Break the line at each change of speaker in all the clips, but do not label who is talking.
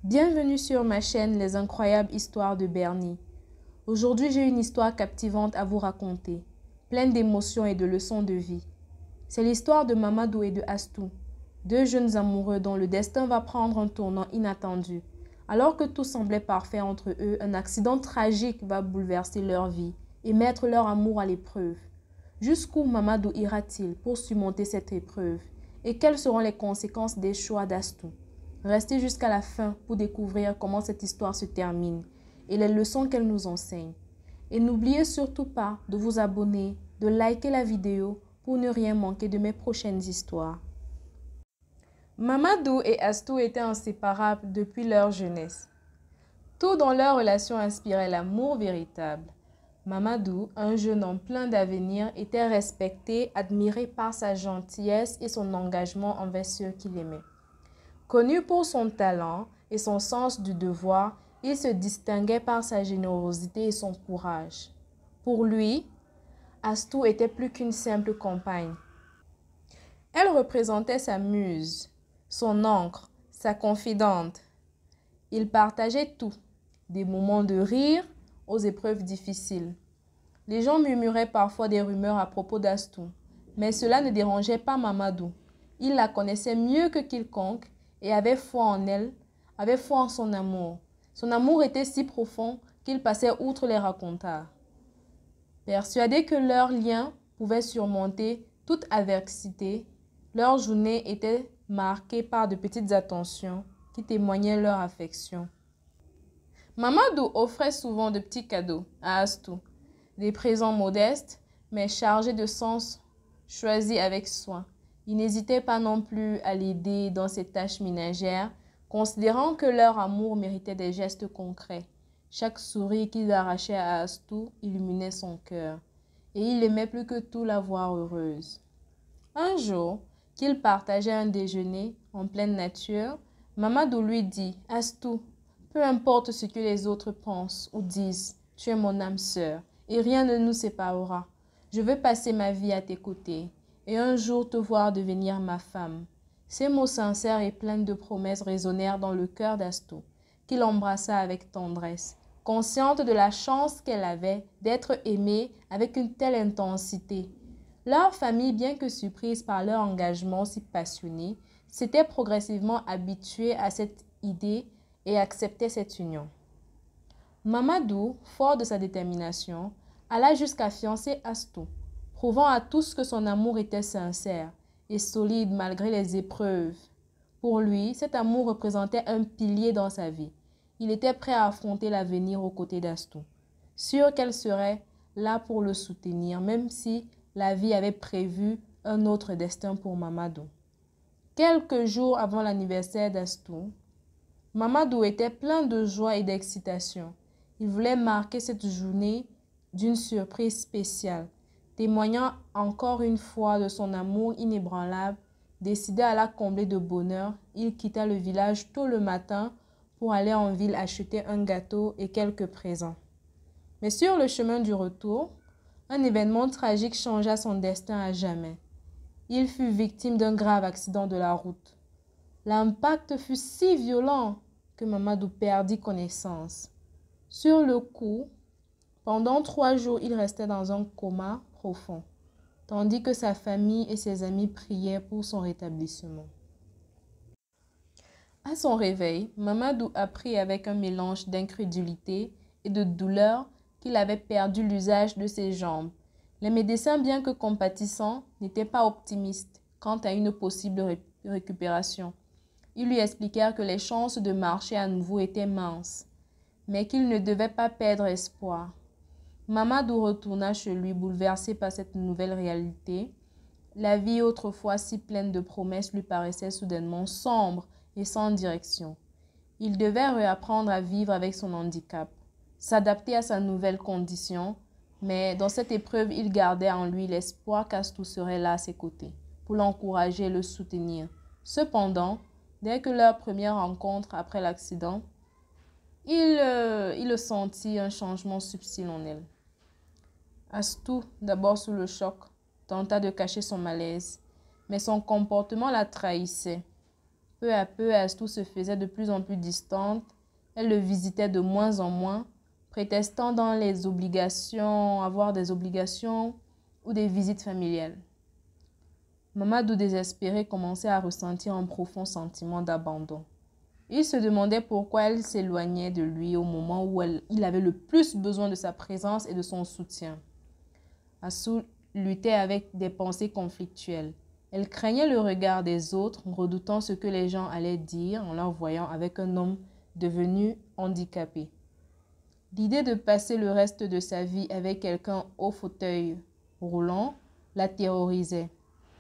Bienvenue sur ma chaîne Les incroyables histoires de Bernie. Aujourd'hui, j'ai une histoire captivante à vous raconter, pleine d'émotions et de leçons de vie. C'est l'histoire de Mamadou et de Astou, deux jeunes amoureux dont le destin va prendre un tournant inattendu. Alors que tout semblait parfait entre eux, un accident tragique va bouleverser leur vie et mettre leur amour à l'épreuve. Jusqu'où Mamadou ira-t-il pour surmonter cette épreuve? Et quelles seront les conséquences des choix d'Astou? Restez jusqu'à la fin pour découvrir comment cette histoire se termine et les leçons qu'elle nous enseigne. Et n'oubliez surtout pas de vous abonner, de liker la vidéo pour ne rien manquer de mes prochaines histoires. Mamadou et Astou étaient inséparables depuis leur jeunesse. Tout dans leur relation inspirait l'amour véritable. Mamadou, un jeune homme plein d'avenir, était respecté, admiré par sa gentillesse et son engagement envers ceux qu'il aimait. Connu pour son talent et son sens du devoir, il se distinguait par sa générosité et son courage. Pour lui, Astou était plus qu'une simple compagne. Elle représentait sa muse, son encre, sa confidente. Ils partageaient tout, des moments de rire aux épreuves difficiles. Les gens murmuraient parfois des rumeurs à propos d'Astou, mais cela ne dérangeait pas Mamadou. Il la connaissait mieux que quiconque et avait foi en elle, avait foi en son amour. Son amour était si profond qu'il passait outre les racontars. Persuadé que leur lien pouvait surmonter toute adversité, leur journée était marquée par de petites attentions qui témoignaient leur affection. Mamadou offrait souvent de petits cadeaux à Astou, des présents modestes mais chargés de sens choisis avec soin. Il n'hésitait pas non plus à l'aider dans ses tâches ménagères, considérant que leur amour méritait des gestes concrets. Chaque sourire qu'il arrachait à Astou illuminait son cœur, et il aimait plus que tout la voir heureuse. Un jour, qu'ils partageaient un déjeuner en pleine nature, Mamadou lui dit « Astou, peu importe ce que les autres pensent ou disent, tu es mon âme sœur, et rien ne nous séparera. Je veux passer ma vie à tes côtés et un jour te voir devenir ma femme. » Ces mots sincères et pleins de promesses résonnèrent dans le cœur d'Astou, qui l'embrassa avec tendresse, consciente de la chance qu'elle avait d'être aimée avec une telle intensité. Leur famille, bien que surprise par leur engagement si passionné, s'était progressivement habituée à cette idée et acceptait cette union. Mamadou, fort de sa détermination, alla jusqu'à fiancer Astou, prouvant à tous que son amour était sincère et solide malgré les épreuves. Pour lui, cet amour représentait un pilier dans sa vie. Il était prêt à affronter l'avenir aux côtés d'Astou, sûr qu'elle serait là pour le soutenir, même si la vie avait prévu un autre destin pour Mamadou. Quelques jours avant l'anniversaire d'Astou, Mamadou était plein de joie et d'excitation. Il voulait marquer cette journée d'une surprise spéciale. Témoignant encore une fois de son amour inébranlable, décidé à la combler de bonheur, il quitta le village tôt le matin pour aller en ville acheter un gâteau et quelques présents. Mais sur le chemin du retour, un événement tragique changea son destin à jamais. Il fut victime d'un grave accident de la route. L'impact fut si violent que Mamadou perdit connaissance. Sur le coup, pendant 3 jours, il restait dans un coma profond, tandis que sa famille et ses amis priaient pour son rétablissement. À son réveil, Mamadou apprit avec un mélange d'incrédulité et de douleur qu'il avait perdu l'usage de ses jambes. Les médecins, bien que compatissants, n'étaient pas optimistes quant à une possible récupération. Ils lui expliquèrent que les chances de marcher à nouveau étaient minces, mais qu'il ne devait pas perdre espoir. Mamadou retourna chez lui, bouleversé par cette nouvelle réalité. La vie autrefois si pleine de promesses lui paraissait soudainement sombre et sans direction. Il devait réapprendre à vivre avec son handicap, s'adapter à sa nouvelle condition, mais dans cette épreuve, il gardait en lui l'espoir qu'Astou serait là à ses côtés, pour l'encourager et le soutenir. Cependant, dès que leur première rencontre après l'accident, il sentit un changement subtil en elle. Astou, d'abord sous le choc, tenta de cacher son malaise, mais son comportement la trahissait. Peu à peu, Astou se faisait de plus en plus distante. Elle le visitait de moins en moins, prétextant avoir des obligations ou des visites familiales. Mamadou, désespéré, commençait à ressentir un profond sentiment d'abandon. Il se demandait pourquoi elle s'éloignait de lui au moment où il avait le plus besoin de sa présence et de son soutien. Astou luttait avec des pensées conflictuelles. Elle craignait le regard des autres, redoutant ce que les gens allaient dire en la voyant avec un homme devenu handicapé. L'idée de passer le reste de sa vie avec quelqu'un au fauteuil roulant la terrorisait.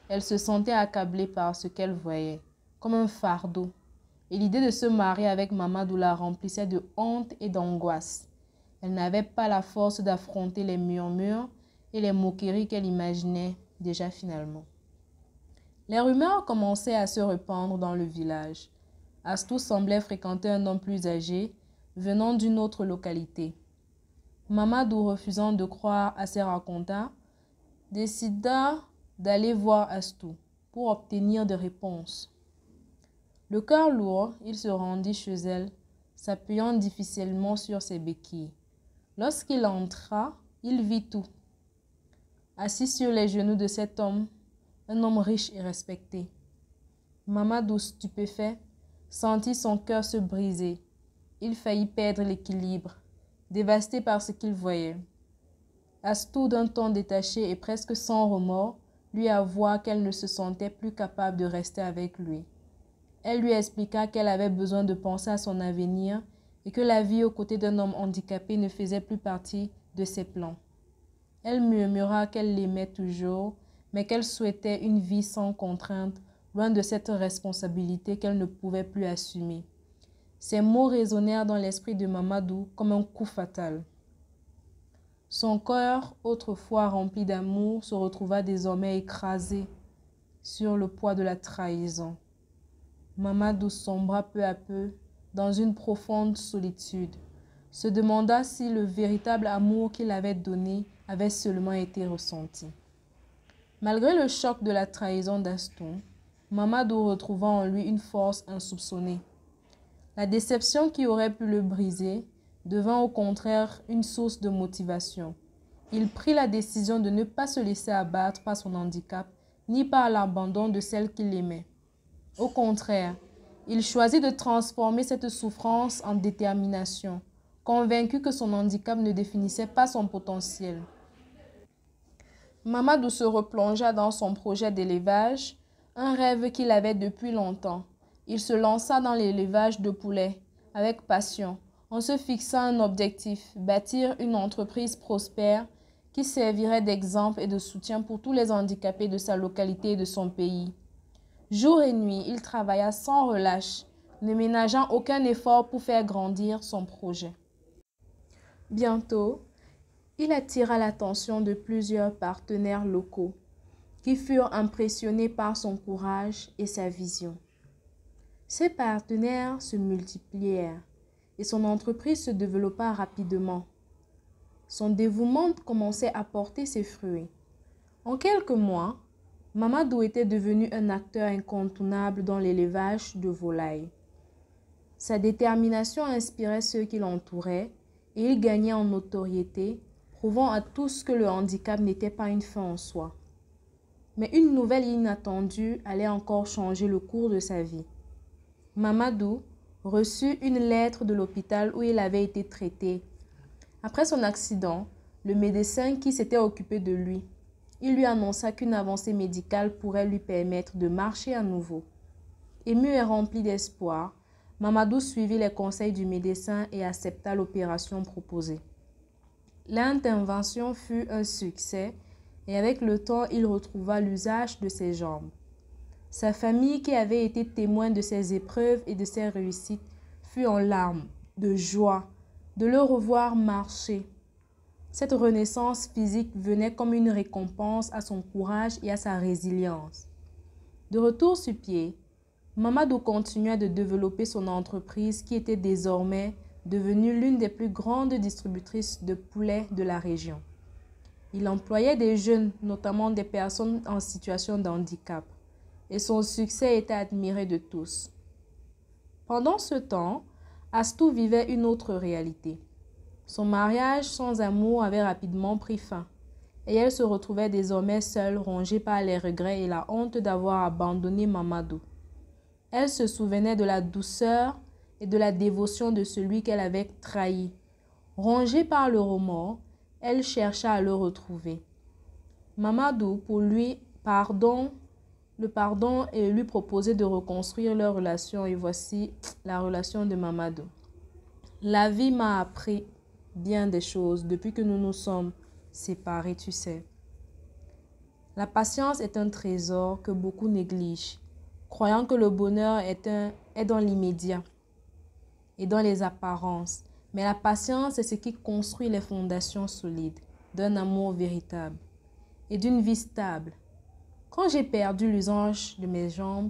Elle se sentait accablée par ce qu'elle voyait, comme un fardeau. Et l'idée de se marier avec Mamadou la remplissait de honte et d'angoisse. Elle n'avait pas la force d'affronter les murmures et les moqueries qu'elle imaginait déjà finalement. Les rumeurs commençaient à se répandre dans le village. Astou semblait fréquenter un homme plus âgé, venant d'une autre localité. Mamadou, refusant de croire à ses racontars, décida d'aller voir Astou pour obtenir des réponses. Le cœur lourd, il se rendit chez elle, s'appuyant difficilement sur ses béquilles. Lorsqu'il entra, il vit tout. Assis sur les genoux de cet homme, un homme riche et respecté. Mamadou, stupéfait, sentit son cœur se briser. Il faillit perdre l'équilibre, dévasté par ce qu'il voyait. Astou, d'un ton détaché et presque sans remords, lui avoua qu'elle ne se sentait plus capable de rester avec lui. Elle lui expliqua qu'elle avait besoin de penser à son avenir et que la vie aux côtés d'un homme handicapé ne faisait plus partie de ses plans. Elle murmura qu'elle l'aimait toujours, mais qu'elle souhaitait une vie sans contrainte, loin de cette responsabilité qu'elle ne pouvait plus assumer. Ces mots résonnèrent dans l'esprit de Mamadou comme un coup fatal. Son cœur, autrefois rempli d'amour, se retrouva désormais écrasé sur le poids de la trahison. Mamadou sombra peu à peu dans une profonde solitude, se demanda si le véritable amour qu'il avait donné avait seulement été ressenti. Malgré le choc de la trahison d'Astou, Mamadou retrouva en lui une force insoupçonnée. La déception qui aurait pu le briser devint au contraire une source de motivation. Il prit la décision de ne pas se laisser abattre par son handicap ni par l'abandon de celle qu'il aimait. Au contraire, il choisit de transformer cette souffrance en détermination, convaincu que son handicap ne définissait pas son potentiel. Mamadou se replongea dans son projet d'élevage, un rêve qu'il avait depuis longtemps. Il se lança dans l'élevage de poulets avec passion, en se fixant un objectif, bâtir une entreprise prospère qui servirait d'exemple et de soutien pour tous les handicapés de sa localité et de son pays. Jour et nuit, il travailla sans relâche, ne ménageant aucun effort pour faire grandir son projet. Bientôt, il attira l'attention de plusieurs partenaires locaux qui furent impressionnés par son courage et sa vision. Ces partenaires se multiplièrent et son entreprise se développa rapidement. Son dévouement commençait à porter ses fruits. En quelques mois, Mamadou était devenu un acteur incontournable dans l'élevage de volailles. Sa détermination inspirait ceux qui l'entouraient et il gagnait en notoriété, prouvant à tous que le handicap n'était pas une fin en soi. Mais une nouvelle inattendue allait encore changer le cours de sa vie. Mamadou reçut une lettre de l'hôpital où il avait été traité. Après son accident, le médecin qui s'était occupé de lui, il lui annonça qu'une avancée médicale pourrait lui permettre de marcher à nouveau. Ému et rempli d'espoir, Mamadou suivit les conseils du médecin et accepta l'opération proposée. L'intervention fut un succès et avec le temps, il retrouva l'usage de ses jambes. Sa famille, qui avait été témoin de ses épreuves et de ses réussites, fut en larmes de joie de le revoir marcher. Cette renaissance physique venait comme une récompense à son courage et à sa résilience. De retour sur pied, Mamadou continua de développer son entreprise qui était désormais devenue l'une des plus grandes distributrices de poulets de la région. Il employait des jeunes, notamment des personnes en situation de handicap, et son succès était admiré de tous. Pendant ce temps, Astou vivait une autre réalité. Son mariage sans amour avait rapidement pris fin et elle se retrouvait désormais seule, rongée par les regrets et la honte d'avoir abandonné Mamadou. Elle se souvenait de la douceur et de la dévotion de celui qu'elle avait trahi. Rongée par le remords, elle chercha à le retrouver. Mamadou, pour lui, le pardon et lui proposer de reconstruire leur relation. Et voici la relation de Mamadou. La vie m'a appris bien des choses depuis que nous nous sommes séparés, tu sais. La patience est un trésor que beaucoup négligent, croyant que le bonheur est dans l'immédiat et dans les apparences. Mais la patience est ce qui construit les fondations solides d'un amour véritable et d'une vie stable. Quand j'ai perdu l'usage de mes jambes,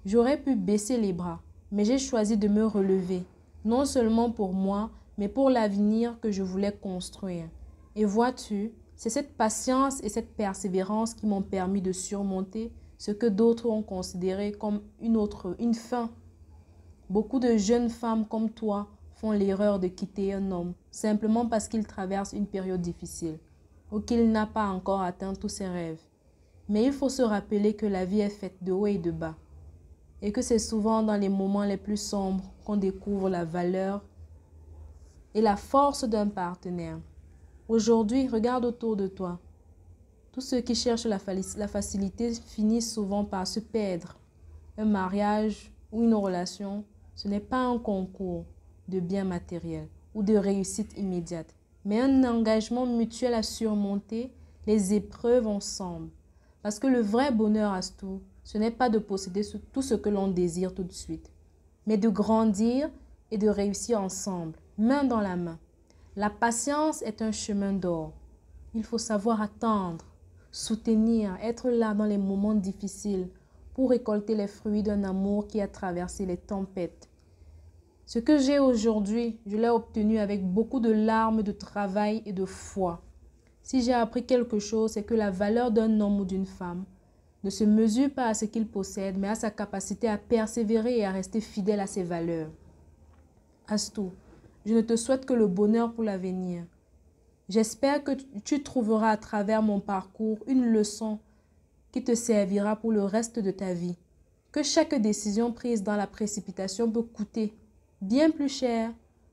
j'aurais pu baisser les bras, mais j'ai choisi de me relever, non seulement pour moi, mais pour l'avenir que je voulais construire. Et vois-tu, c'est cette patience et cette persévérance qui m'ont permis de surmonter ce que d'autres ont considéré comme une fin. Beaucoup de jeunes femmes comme toi font l'erreur de quitter un homme simplement parce qu'il traverse une période difficile ou qu'il n'a pas encore atteint tous ses rêves. Mais il faut se rappeler que la vie est faite de hauts et de bas et que c'est souvent dans les moments les plus sombres qu'on découvre la valeur et la force d'un partenaire. Aujourd'hui, regarde autour de toi. Tous ceux qui cherchent la facilité finissent souvent par se perdre. Un mariage ou une relation, ce n'est pas un concours de biens matériels ou de réussite immédiate, mais un engagement mutuel à surmonter les épreuves ensemble. Parce que le vrai bonheur, Astou, ce n'est pas de posséder tout ce que l'on désire tout de suite, mais de grandir et de réussir ensemble, main dans la main. La patience est un chemin d'or. Il faut savoir attendre, soutenir, être là dans les moments difficiles pour récolter les fruits d'un amour qui a traversé les tempêtes. Ce que j'ai aujourd'hui, je l'ai obtenu avec beaucoup de larmes, de travail et de foi. Si j'ai appris quelque chose, c'est que la valeur d'un homme ou d'une femme ne se mesure pas à ce qu'il possède, mais à sa capacité à persévérer et à rester fidèle à ses valeurs. Astou, je ne te souhaite que le bonheur pour l'avenir. J'espère que tu trouveras à travers mon parcours une leçon qui te servira pour le reste de ta vie. Que chaque décision prise dans la précipitation peut coûter bien plus cher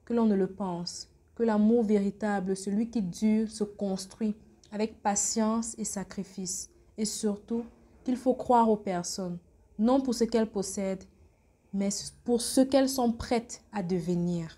que l'on ne le pense. Que l'amour véritable, celui qui dure, se construit avec patience et sacrifice. Et surtout, qu'il faut croire aux personnes, non pour ce qu'elles possèdent, mais pour ce qu'elles sont prêtes à devenir.